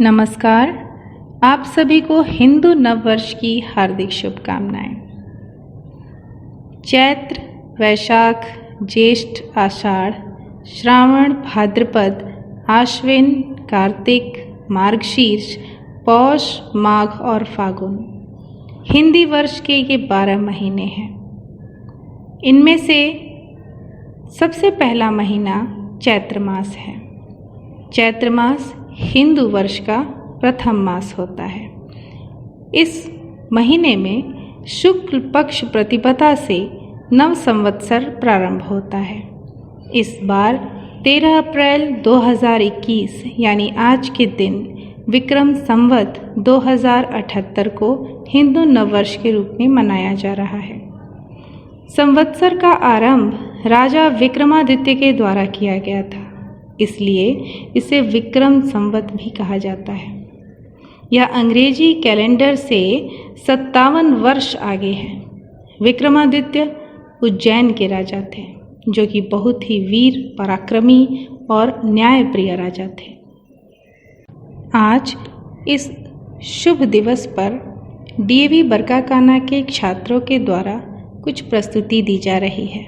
नमस्कार। आप सभी को हिंदू नववर्ष की हार्दिक शुभकामनाएं। चैत्र, वैशाख, ज्येष्ठ, आषाढ़, श्रावण, भाद्रपद, आश्विन, कार्तिक, मार्गशीर्ष, पौष, माघ और फागुन हिंदी वर्ष के ये 12 महीने हैं। इनमें से सबसे पहला महीना चैत्र मास है। चैत्र मास हिंदू वर्ष का प्रथम मास होता है। इस महीने में शुक्ल पक्ष प्रतिपदा से नव संवत्सर प्रारंभ होता है। इस बार 13 अप्रैल 2021 यानी आज के दिन विक्रम संवत 2078 को हिंदू नववर्ष के रूप में मनाया जा रहा है। संवत्सर का आरंभ राजा विक्रमादित्य के द्वारा किया गया था, इसलिए इसे विक्रम संवत भी कहा जाता है। यह अंग्रेजी कैलेंडर से 57 वर्ष आगे है। विक्रमादित्य उज्जैन के राजा थे, जो कि बहुत ही वीर, पराक्रमी और न्यायप्रिय राजा थे। आज इस शुभ दिवस पर डीएवी बरकाकाना के छात्रों के द्वारा कुछ प्रस्तुति दी जा रही है।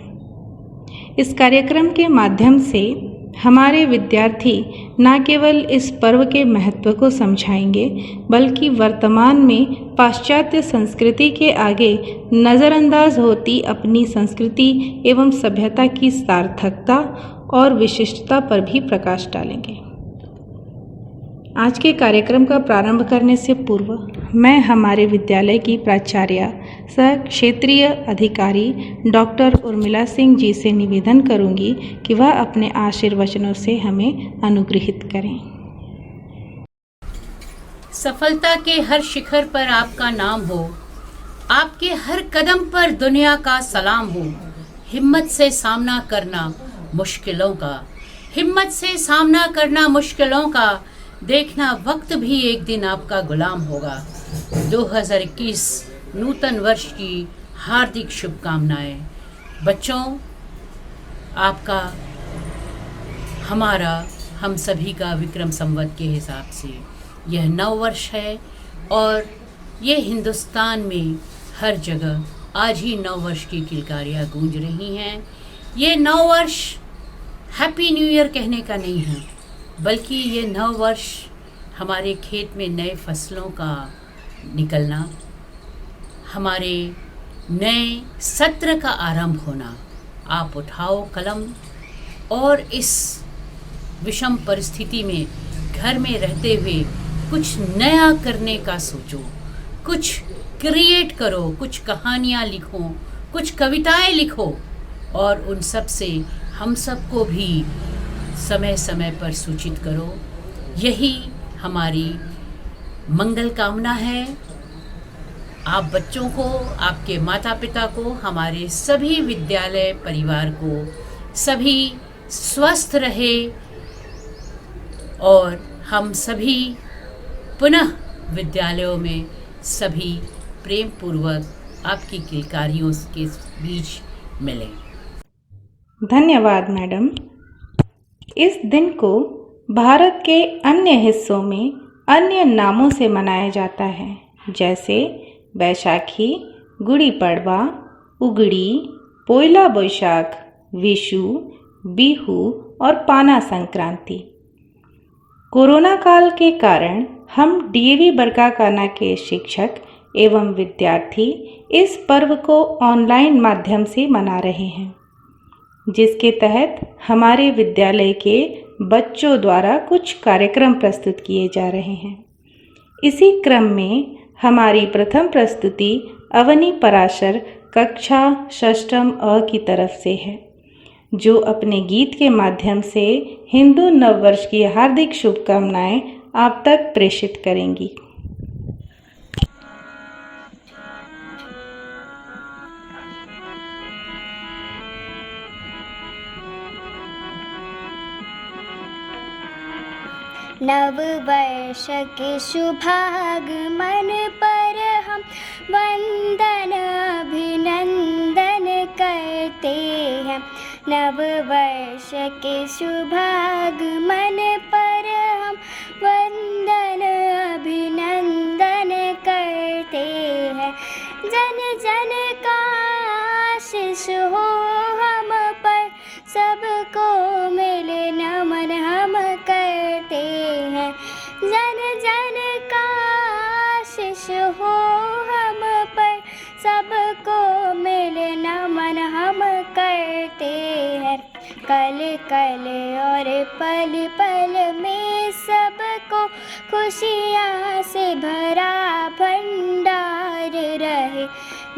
इस कार्यक्रम के माध्यम से हमारे विद्यार्थी न केवल इस पर्व के महत्व को समझाएंगे, बल्कि वर्तमान में पाश्चात्य संस्कृति के आगे नज़रअंदाज होती अपनी संस्कृति एवं सभ्यता की सार्थकता और विशिष्टता पर भी प्रकाश डालेंगे। आज के कार्यक्रम का प्रारंभ करने से पूर्व मैं हमारे विद्यालय की प्राचार्य सह क्षेत्रीय अधिकारी डॉक्टर उर्मिला सिंह जी से निवेदन करूंगी कि वह अपने आशीर्वचनों से हमें अनुग्रहित करें। सफलता के हर शिखर पर आपका नाम हो, आपके हर कदम पर दुनिया का सलाम हो। हिम्मत से सामना करना मुश्किलों का, हिम्मत से सामना करना मुश्किलों का, देखना वक्त भी एक दिन आपका गुलाम होगा। 2021 नूतन वर्ष की हार्दिक शुभकामनाएं। बच्चों, आपका, हमारा, हम सभी का विक्रम संवत के हिसाब से यह नव वर्ष है और ये हिंदुस्तान में हर जगह आज ही नव वर्ष की किलकारियाँ गूंज रही हैं। ये नव वर्ष हैप्पी न्यू ईयर कहने का नहीं है, बल्कि ये नव वर्ष हमारे खेत में नए फसलों का निकलना, हमारे नए सत्र का आरंभ होना। आप उठाओ कलम और इस विषम परिस्थिति में घर में रहते हुए कुछ नया करने का सोचो, कुछ क्रिएट करो, कुछ कहानियाँ लिखो, कुछ कविताएं लिखो और उन सब से हम सबको भी समय समय पर सूचित करो। यही हमारी मंगल कामना है। आप बच्चों को, आपके माता पिता को, हमारे सभी विद्यालय परिवार को सभी स्वस्थ रहे और हम सभी पुनः विद्यालयों में सभी प्रेम पूर्वक आपकी किलकारियों के बीच मिलें। धन्यवाद मैडम। इस दिन को भारत के अन्य हिस्सों में अन्य नामों से मनाया जाता है, जैसे बैसाखी, गुड़ी पड़वा, उगड़ी, पोइला बोईशाख, विशु, बिहू और पाना संक्रांति। कोरोना काल के कारण हम डीएवी बरकाकाना के शिक्षक एवं विद्यार्थी इस पर्व को ऑनलाइन माध्यम से मना रहे हैं, जिसके तहत हमारे विद्यालय के बच्चों द्वारा कुछ कार्यक्रम प्रस्तुत किए जा रहे हैं। इसी क्रम में हमारी प्रथम प्रस्तुति अवनी पराशर कक्षा षष्ठम अ की तरफ से है, जो अपने गीत के माध्यम से हिंदू नववर्ष की हार्दिक शुभकामनाएं आप तक प्रेषित करेंगी। नव वर्ष के शुभागमन पर हम वंदन अभिनंदन करते हैं। नव वर्ष के शुभागमन पर हम वंदन कल कल और पल पल में सबको खुशियाँ से भरा भंडार रहे।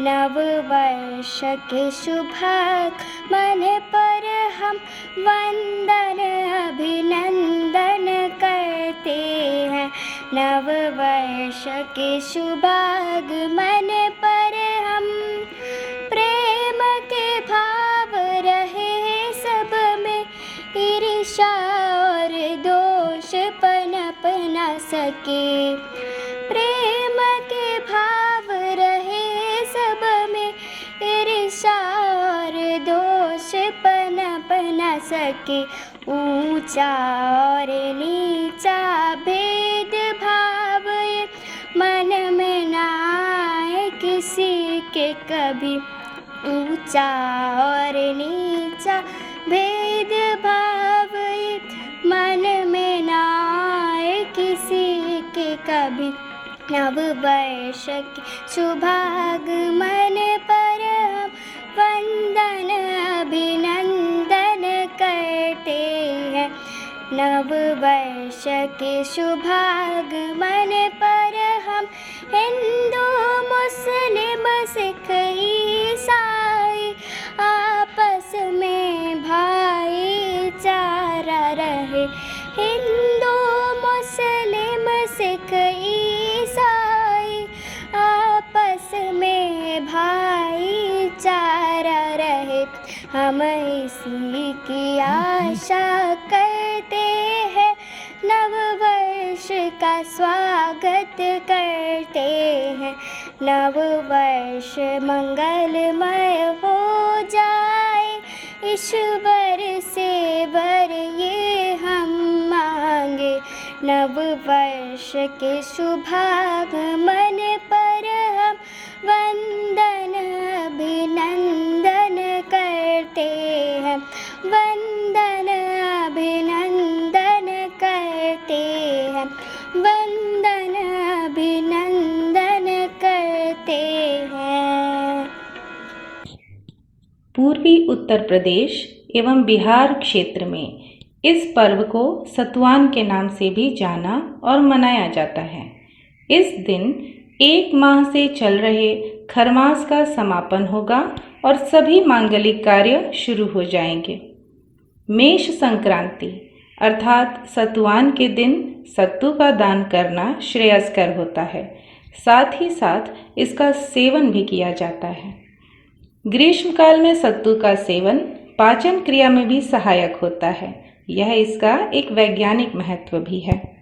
नव वर्ष के शुभागमन पर हम वंदन अभिनंदन करते हैं। नव वर्ष के शुभागमन पर हम प्रेम के भाव रहे सब में, ईर्ष्या और दोष पनप न सके। प्रेम के भाव रहे सब में, ईर्ष्या और दोष पनप न सके। ऊंचा और नीचा भेद भाव ये मन में ना आए किसी के कभी। ऊंचा और नीचा भेद भाव ये मन में ना आए किसी के कभी। नव वर्ष के शुभागमन पर हम वंदन अभिनंदन करते हैं। नव वर्ष के शुभागमन पर हम हिंदू मुस्लिम सिख ईसाई आपस में भाईचारा रहे। हिंदू मुस्लिम सिख ईसाई आपस में भाईचारा रहे। हम इसी की आशा करते हैं, नव वर्ष का स्वागत करते हैं। नव वर्ष मंगलमय हो जाए, ईश्वर से वर ये हम मांगे। नव वर्ष के शुभागमन पर हम वंदन अभिनंदन करते हैं। वंदन अभिनंदन करते हैं। वंदन अभिनंदन करते हैं। पूर्वी उत्तर प्रदेश एवं बिहार क्षेत्र में इस पर्व को सतुवान के नाम से भी जाना और मनाया जाता है। इस दिन 1 माह से चल रहे खरमास का समापन होगा और सभी मांगलिक कार्य शुरू हो जाएंगे। मेष संक्रांति अर्थात सतुवान के दिन सत्तू का दान करना श्रेयस्कर होता है। साथ ही साथ इसका सेवन भी किया जाता है। ग्रीष्मकाल में सत्तू का सेवन पाचन क्रिया में भी सहायक होता है। यह इसका एक वैज्ञानिक महत्व भी है।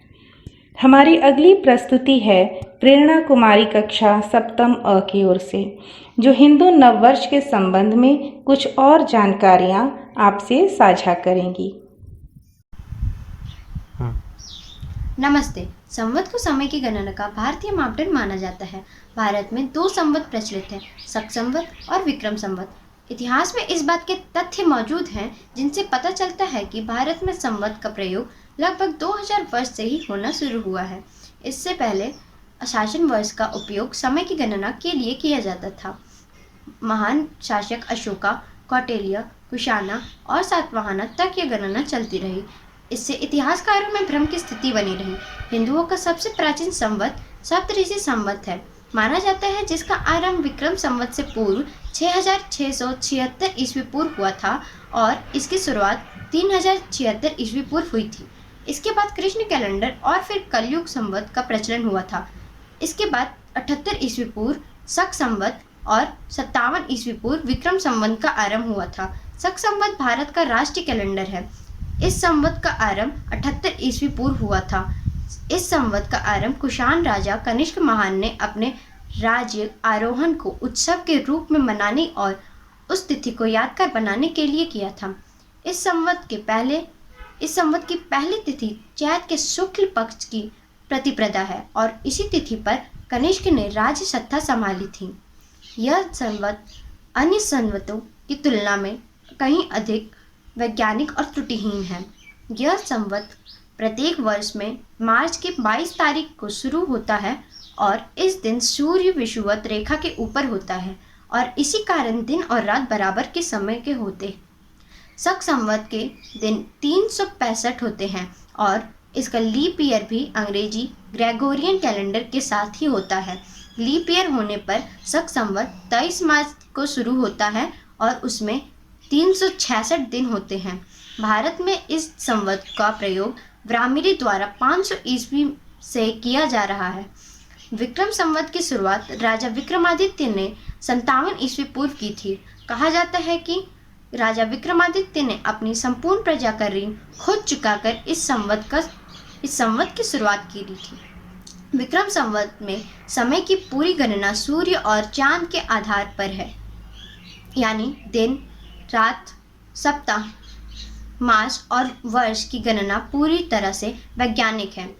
हमारी अगली प्रस्तुति है प्रेरणा कुमारी कक्षा 7म अ की ओर से, जो हिंदू नववर्ष के संबंध में कुछ और जानकारियां आपसे साझा करेंगी। नमस्ते। संवत को समय की गणना का भारतीय मापदंड माना जाता है। भारत में 2 संवत प्रचलित हैं, शक संवत और विक्रम संवत। इतिहास में इस बात के तथ्य मौजूद हैं जिनसे पता चलता है कि भारत में संवत का प्रयोग लगभग 2000 वर्ष से ही होना शुरू हुआ है। इससे पहले शासन वर्ष का उपयोग समय की गणना के लिए किया जाता था। महान शासक अशोका, कौटिल्य, कुशाना और सातवाहना तक यह गणना चलती रही। इससे इतिहासकारों में भ्रम की स्थिति बनी रही। हिंदुओं का सबसे प्राचीन संवत सप्तऋषि संवत है माना जाता है, जिसका आरंभ विक्रम संवत से पूर्व 6676 ईस्वी पूर्व हुआ था और इसकी शुरुआत 3076 ईस्वी पूर्व हुई थी। इसके बाद कृष्ण कैलेंडर और फिर कलयुग संवत का प्रचलन हुआ था। इसके बाद 78 ईस्वी पूर्व शक संवत और 57 ईस्वी पूर्व विक्रम संवत का आरंभ हुआ था। शक संवत भारत का राष्ट्रीय कैलेंडर है। इस संवत का आरंभ 78 ईस्वी पूर्व हुआ था। इस संवत का आरंभ कुषाण राजा कनिष्क महान ने अपने राज्य आरोहण को उत्सव के रूप में मनाने और उस तिथि को यादगार बनाने के लिए किया था। इस संवत की पहली तिथि चैत के शुक्ल पक्ष की प्रतिपदा है और इसी तिथि पर कनिष्क ने राज्य सत्ता संभाली थी। यह संवत अन्य संवतों की तुलना में कहीं अधिक वैज्ञानिक और त्रुटिहीन है। यह संवत प्रत्येक वर्ष में मार्च के 22 तारीख को शुरू होता है और इस दिन सूर्य विषुवत रेखा के ऊपर होता है और इसी कारण दिन और रात बराबर के समय के होते हैं। शक संवत के दिन 365 होते हैं और इसका लीप ईयर भी अंग्रेजी ग्रेगोरियन कैलेंडर के साथ ही होता है। लीप ईयर होने पर शक संवत 23 मार्च को शुरू होता है और उसमें 366 दिन होते हैं। भारत में इस संवत का प्रयोग ब्राह्मणी द्वारा 500 ईस्वी से किया जा रहा है। विक्रम संवत की शुरुआत राजा विक्रमादित्य ने 57 ईस्वी पूर्व की थी। कहा जाता है कि राजा विक्रमादित्य ने अपनी संपूर्ण प्रजा का ऋण खुद चुकाकर इस संवत की शुरुआत की थी। विक्रम संवत में समय की पूरी गणना सूर्य और चांद के आधार पर है, यानी दिन, रात, सप्ताह, मास और वर्ष की गणना पूरी तरह से वैज्ञानिक है।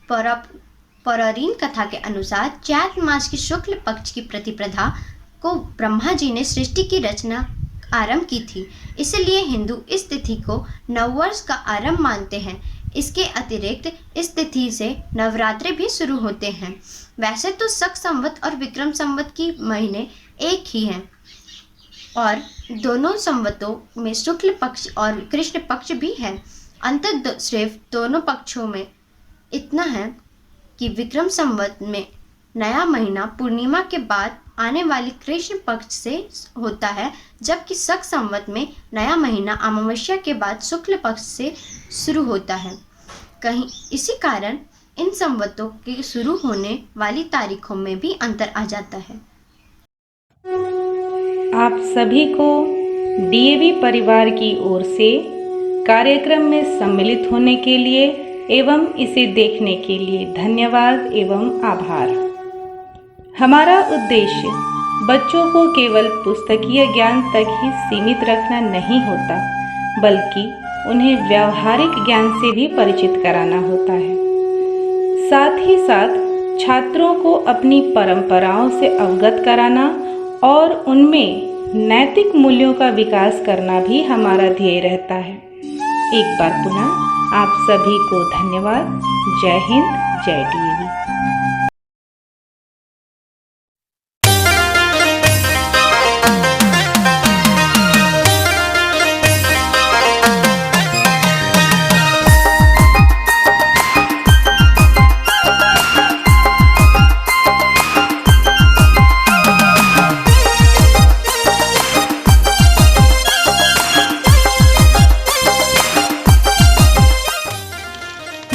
पौराणिक कथा के अनुसार चैत्र मास की शुक्ल पक्ष की प्रतिपदा को ब्रह्मा जी ने सृष्टि की रचना आरंभ की थी, इसलिए हिंदू इस तिथि को नववर्ष का आरंभ मानते हैं। इसके अतिरिक्त इस तिथि से नवरात्रे भी शुरू होते हैं। वैसे तो शक संवत और विक्रम संवत की महीने एक ही हैं और दोनों संवतों में शुक्ल पक्ष और कृष्ण पक्ष भी है। अंतर सिर्फ दोनों पक्षों में इतना है कि विक्रम संवत में नया महीना पूर्णिमा के बाद आने वाली कृष्ण पक्ष से होता है, जबकि शक संवत में नया महीना अमावस्या के बाद शुक्ल पक्ष से शुरू होता है। कहीं इसी कारण इन संवतों के शुरू होने वाली तारीखों में भी अंतर आ जाता है। आप सभी को डीएवी परिवार की ओर से कार्यक्रम में सम्मिलित होने के लिए एवं इसे देखने के लिए धन्यवाद एवं आभार। हमारा उद्देश्य बच्चों को केवल पुस्तकीय ज्ञान तक ही सीमित रखना नहीं होता, बल्कि उन्हें व्यावहारिक ज्ञान से भी परिचित कराना होता है। साथ ही साथ छात्रों को अपनी परंपराओं से अवगत कराना और उनमें नैतिक मूल्यों का विकास करना भी हमारा ध्येय रहता है। एक बार पुनः आप सभी को धन्यवाद। जय हिंद, जय डीएवी।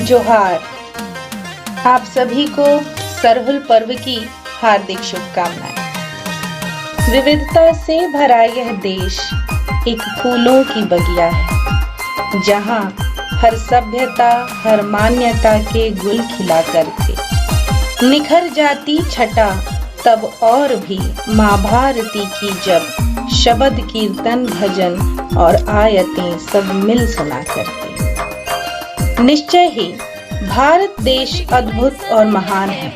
जोहार। आप सभी को सरहुल पर्व की हार्दिक शुभकामनाएं। विविधता से भरा यह देश एक फूलों की बगिया है, जहां हर सभ्यता, हर मान्यता के गुल खिला करके निखर जाती छटा तब और भी माँ भारती की जब शब्द कीर्तन भजन और आयतें सब मिल सुना करते। निश्चय ही भारत देश अद्भुत और महान है।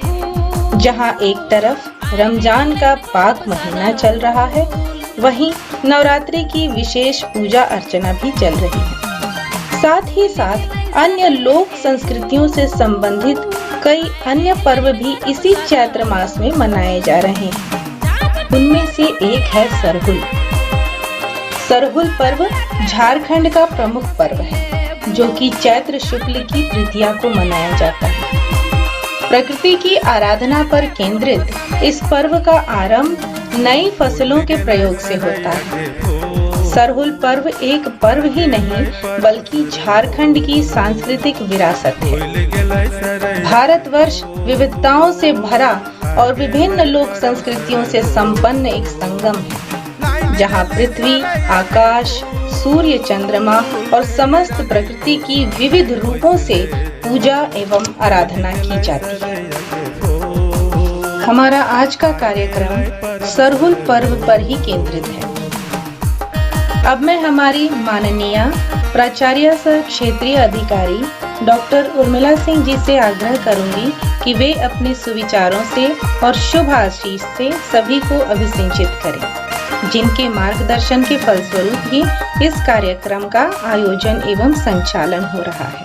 जहां एक तरफ रमजान का पाक महीना चल रहा है, वहीं नवरात्रि की विशेष पूजा अर्चना भी चल रही है। साथ ही साथ अन्य लोक संस्कृतियों से संबंधित कई अन्य पर्व भी इसी चैत्र मास में मनाए जा रहे हैं। उनमें से एक है सरहुल। सरहुल पर्व झारखंड का प्रमुख पर्व है, जो कि चैत्र शुक्ल की तृतीया को मनाया जाता है। प्रकृति की आराधना पर केंद्रित इस पर्व का आरंभ नई फसलों के प्रयोग से होता है। सरहुल पर्व एक पर्व ही नहीं, बल्कि झारखंड की सांस्कृतिक विरासत है। भारतवर्ष विविधताओं से भरा और विभिन्न लोक संस्कृतियों से संपन्न एक संगम है, जहां पृथ्वी, आकाश, सूर्य, चंद्रमा और समस्त प्रकृति की विविध रूपों से पूजा एवं आराधना की जाती है। हमारा आज का कार्यक्रम सरहुल पर्व पर ही केंद्रित है। अब मैं हमारी माननीय प्राचार्य सह क्षेत्रीय अधिकारी डॉक्टर उर्मिला सिंह जी से आग्रह करूंगी कि वे अपने सुविचारों से और शुभ आशीष से सभी को अभिसिंचित करें, जिनके मार्गदर्शन के फलस्वरूप ही इस कार्यक्रम का आयोजन एवं संचालन हो रहा है।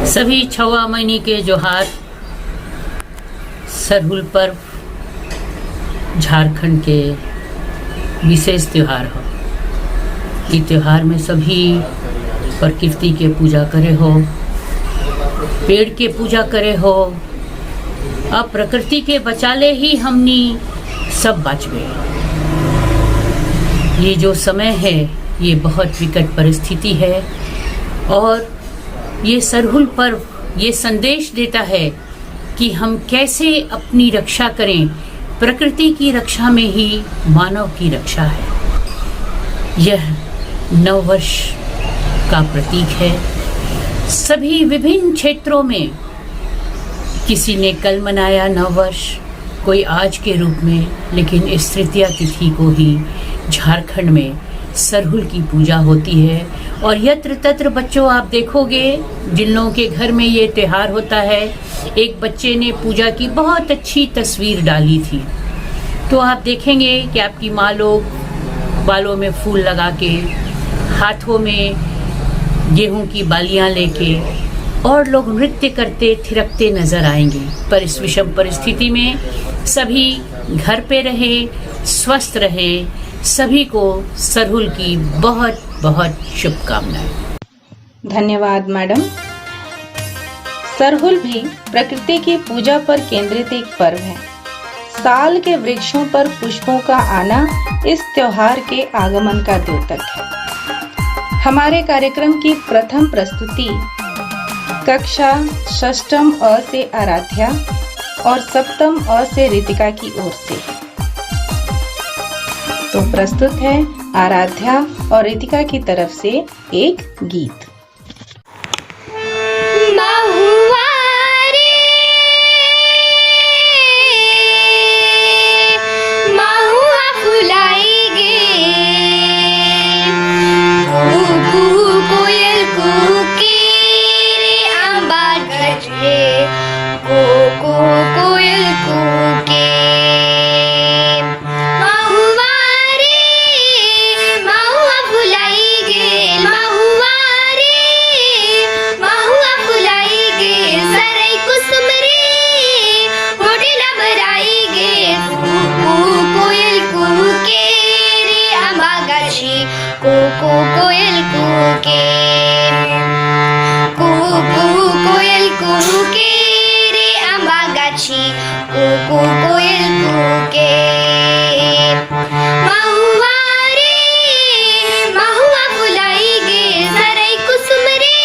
सभी 6 महीने के जोहार। सरहुल पर्व झारखंड के विशेष त्यौहार हो। ये त्यौहार में सभी प्रकृति के पूजा करे हो, पेड़ के पूजा करे हो। अब प्रकृति के बचाले ही हमनी सब बचबे। ये जो समय है ये बहुत विकट परिस्थिति है और ये सरहुल पर्व ये संदेश देता है कि हम कैसे अपनी रक्षा करें। प्रकृति की रक्षा में ही मानव की रक्षा है। यह नववर्ष का प्रतीक है। सभी विभिन्न क्षेत्रों में किसी ने कल मनाया नववर्ष, कोई आज के रूप में, लेकिन इस तृतीया तिथि को ही झारखंड में सरहुल की पूजा होती है। और यत्र तत्र बच्चों आप देखोगे जिन लोगों के घर में ये त्यौहार होता है, एक बच्चे ने पूजा की बहुत अच्छी तस्वीर डाली थी। तो आप देखेंगे कि आपकी माँ लोग बालों में फूल लगा के, हाथों में गेहूं की बालियां लेके और लोग नृत्य करते थिरकते नजर आएंगे। पर इस विषम परिस्थिति में सभी घर पे रहे, स्वस्थ रहे। सभी को सरहुल की बहुत बहुत शुभकामनाएं। धन्यवाद मैडम। सरहुल भी प्रकृति की पूजा पर केंद्रित एक पर्व है। साल के वृक्षों पर पुष्पों का आना इस त्योहार के आगमन का द्योतक है। हमारे कार्यक्रम की प्रथम प्रस्तुति कक्षा षष्ठम अ से आराध्या और सप्तम अ से रितिका की ओर से। तो प्रस्तुत है आराध्या और रितिका की तरफ से एक गीत। महुआ रे महुआ फुलाई गे, कुहू कोयल कूके रे आंबा गजरे, कुहू कोयल कूके। महुआ रे महुआ फुलाई गे, महुआ रे महुआ फुलाई गे, सरई कुसुम रे मोटी लबराई गे, कुहू कोयल कूके रे आंबा गाछी, कुहू कोयल कूके, कुहू कोयल कूके रे आंबा गाछी, कुहू कोयल कूके। महुआ रे महुआ फुलाई गे, सरई कुसुम रे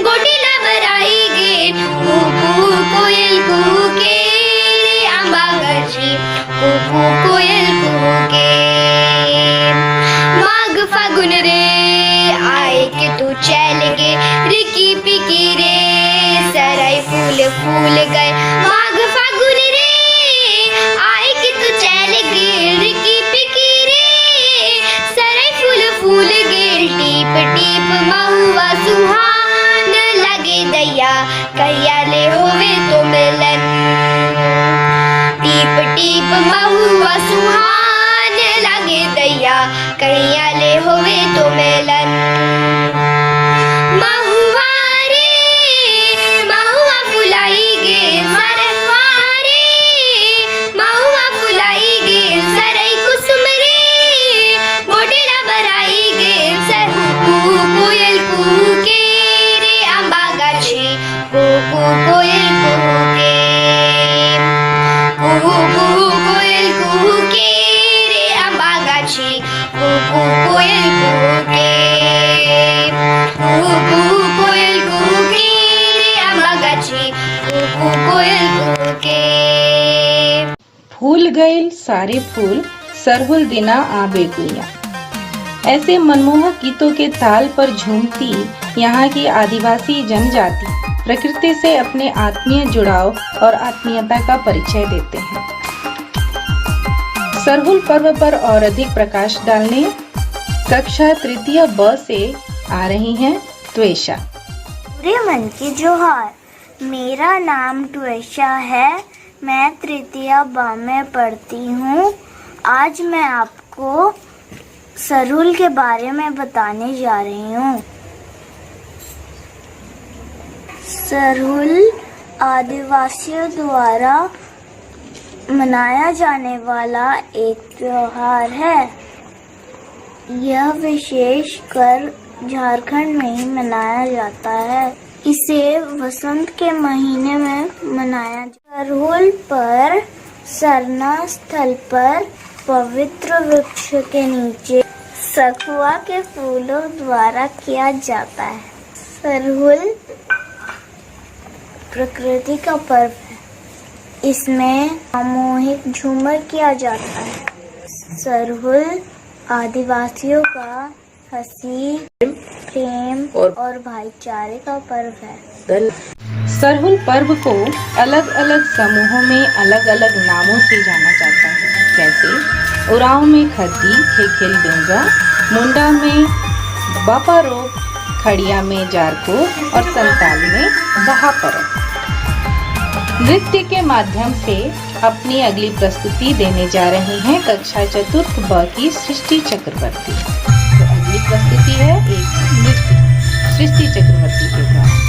गोटी लबराई गे, कुहू कोयल कूके रे आंबा गाछी, कुहू कोयल कूके। माघ फागुन रे आए के तू चल गे, रिकी पिकी रे सरई फूल फूल गए। माघ फागुन रे आए के तू चल गे, रिकी पिकी रे सरई फूल फूल गे। टीप टीप महुआ सुहान लगे दैया, कहिया ले होवे तो मिलन। टीप टीप महुआ सुहान लगे दैया, कहिया ले होवे तो मिलन। महुआ रे महुआ फुलाई गे, मरवा रे महुआ फुलाई गे, सरई कुसुम रे मोटी लबराई गे, कुहू कोयल कूके रे आंबा गाछी, कुहू कोयल कूके, कुहू कोयल कूके रे आंबा गाछी, कुहू कोयल कूके, कुहू कोयल कूके रे आंबा गाछी, कुहू कोयल कूके। फूल गईल सारे फूल सरहुल दिना आबे गुइया। ऐसे मनमोहक गीतों के ताल पर झूमती यहाँ की आदिवासी जनजाति प्रकृति से अपने आत्मीय जुड़ाव और आत्मीयता का परिचय देते हैं। सरहुल पर्व पर और अधिक प्रकाश डालने कक्षा तृतीय ब से आ रही हैं त्वेषा। पूरे मन की जोहार, मेरा नाम त्वेषा है। मैं तृतीय ब में पढ़ती हूँ। आज मैं आपको सरहुल के बारे में बताने जा रही हूँ। सरहुल आदिवासियों द्वारा मनाया जाने वाला एक त्योहार है। यह विशेषकर झारखंड में ही मनाया जाता है। इसे वसंत के महीने में मनाया जाता है। सरहुल पर सरना स्थल पर पवित्र वृक्ष के नीचे सखुआ के फूलों द्वारा किया जाता है। सरहुल प्रकृति का पर्व है। इसमें सामूहिक झूमर किया जाता है। सरहुल आदिवासियों का हंसी, प्रेम और भाईचारे का पर्व है। सरहुल पर्व को अलग अलग समूहों में अलग अलग नामों से जाना जाता है, जैसे उरांव में खद्दी, खेखेल बेंजा, मुंडा में बापारो, खड़िया में जारको और संताल में बहापरो। नृत्य के माध्यम से अपनी अगली प्रस्तुति देने जा रही हैं कक्षा चतुर्थ ब की सृष्टि चक्रवर्ती। तो अगली प्रस्तुति है एक नृत्य सृष्टि चक्रवर्ती के द्वारा।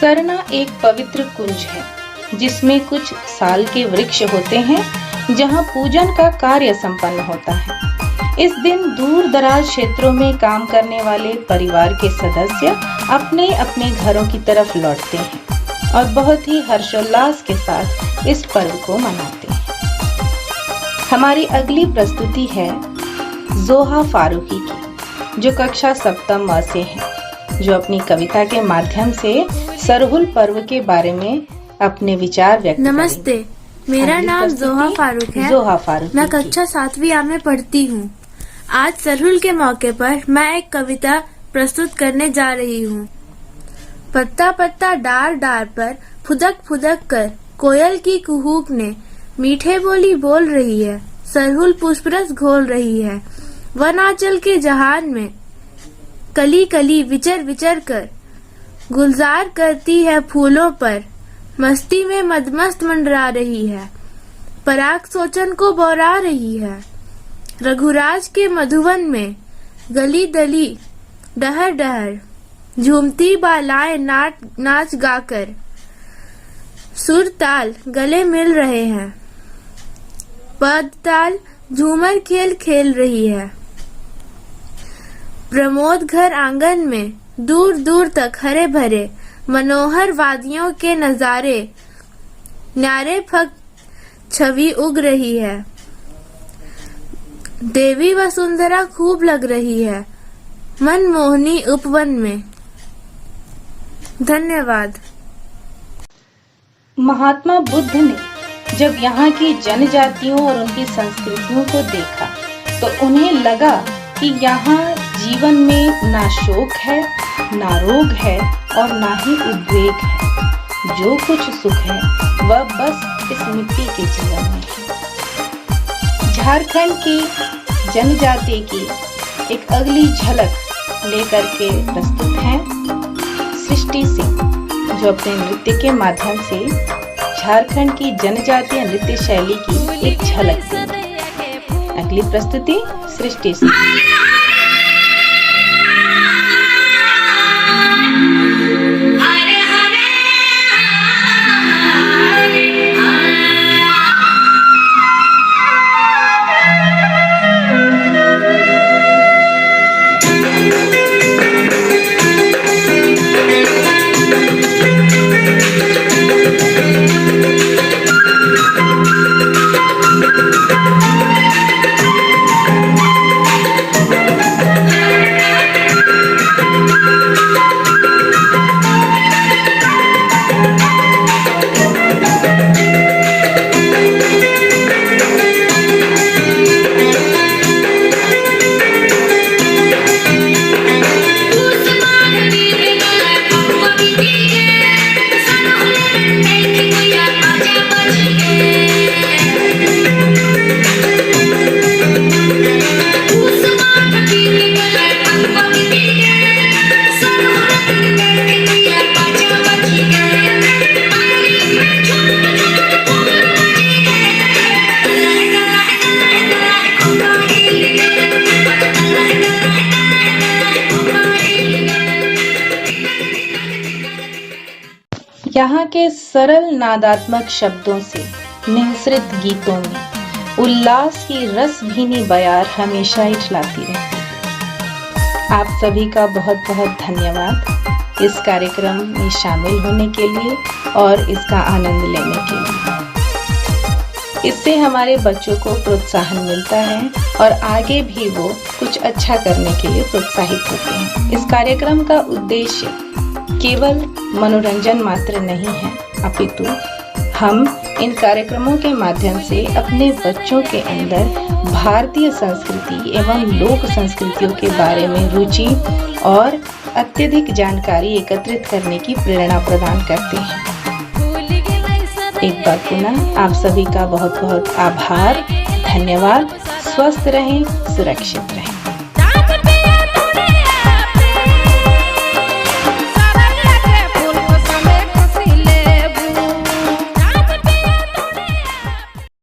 सरना एक पवित्र कुंज है जिसमें कुछ साल के वृक्ष होते हैं जहां पूजन का कार्य संपन्न होता है। इस दिन दूर दराज क्षेत्रों में काम करने वाले परिवार के सदस्य अपने अपने घरों की तरफ लौटते हैं और बहुत ही हर्षोल्लास के साथ इस पर्व को मनाते हैं। हमारी अगली प्रस्तुति है जोहा फारूकी की, जो कक्षा सप्तम म से है, जो अपनी कविता के माध्यम से सरहुल पर्व के बारे में अपने विचार व्यक्त करें। नमस्ते, मेरा अगली नाम प्रस्तुति जोहा फारूक है। जोहा फारूक मैं की। कक्षा 7वीं A में पढ़ती हूँ। आज सरहुल के मौके पर मैं एक कविता प्रस्तुत करने जा रही हूँ। पत्ता पत्ता डार डार पर फुदक फुदक कर कोयल की कुहूक ने मीठे बोली बोल रही है। सरहुल पुष्परस घोल रही है। वनांचल के जहान में कली कली विचर विचर कर गुलजार करती है फूलों पर। मस्ती में मदमस्त मंडरा रही है। पराग सोचन को बौरा रही है। रघुराज के मधुवन में गली दली डहर डहर झूमती बालाएं नाच गाकर सुर ताल गले मिल रहे हैं। पद ताल झूमर खेल खेल रही है। प्रमोद घर आंगन में दूर दूर तक हरे भरे मनोहर वादियों के नजारे न्यारे फक छवि उग रही है। देवी वसुंधरा खूब लग रही है मनमोहनी उपवन में। धन्यवाद। महात्मा बुद्ध ने जब यहाँ की जनजातियों और उनकी संस्कृतियों को देखा तो उन्हें लगा कि यहाँ जीवन में ना शोक है, ना रोग है और ना ही उद्वेग है। जो कुछ सुख है वह बस इस मिट्टी के जीवन में है। झारखंड की जनजाति की एक अगली झलक लेकर के प्रस्तुत हैं सृष्टि सिंह, जो अपने नृत्य के माध्यम से झारखंड की जनजातीय नृत्य शैली की एक झलक देंगी। अगली प्रस्तुति सृष्टि सिंह। यहाँ के सरल नादात्मक शब्दों से निःसृत गीतों में उल्लास की रस भीनी बयार हमेशा इठलाती रहती है। आप सभी का बहुत बहुत धन्यवाद इस कार्यक्रम में शामिल होने के लिए और इसका आनंद लेने के लिए। इससे हमारे बच्चों को प्रोत्साहन मिलता है और आगे भी वो कुछ अच्छा करने के लिए प्रोत्साहित होते हैं। इस कार्यक्रम का उद्देश्य केवल मनोरंजन मात्र नहीं है, अपितु हम इन कार्यक्रमों के माध्यम से अपने बच्चों के अंदर भारतीय संस्कृति एवं लोक संस्कृतियों के बारे में रुचि और अत्यधिक जानकारी एकत्रित करने की प्रेरणा प्रदान करते हैं। एक बार पुनः आप सभी का बहुत बहुत आभार, धन्यवाद। स्वस्थ रहें, सुरक्षित रहें।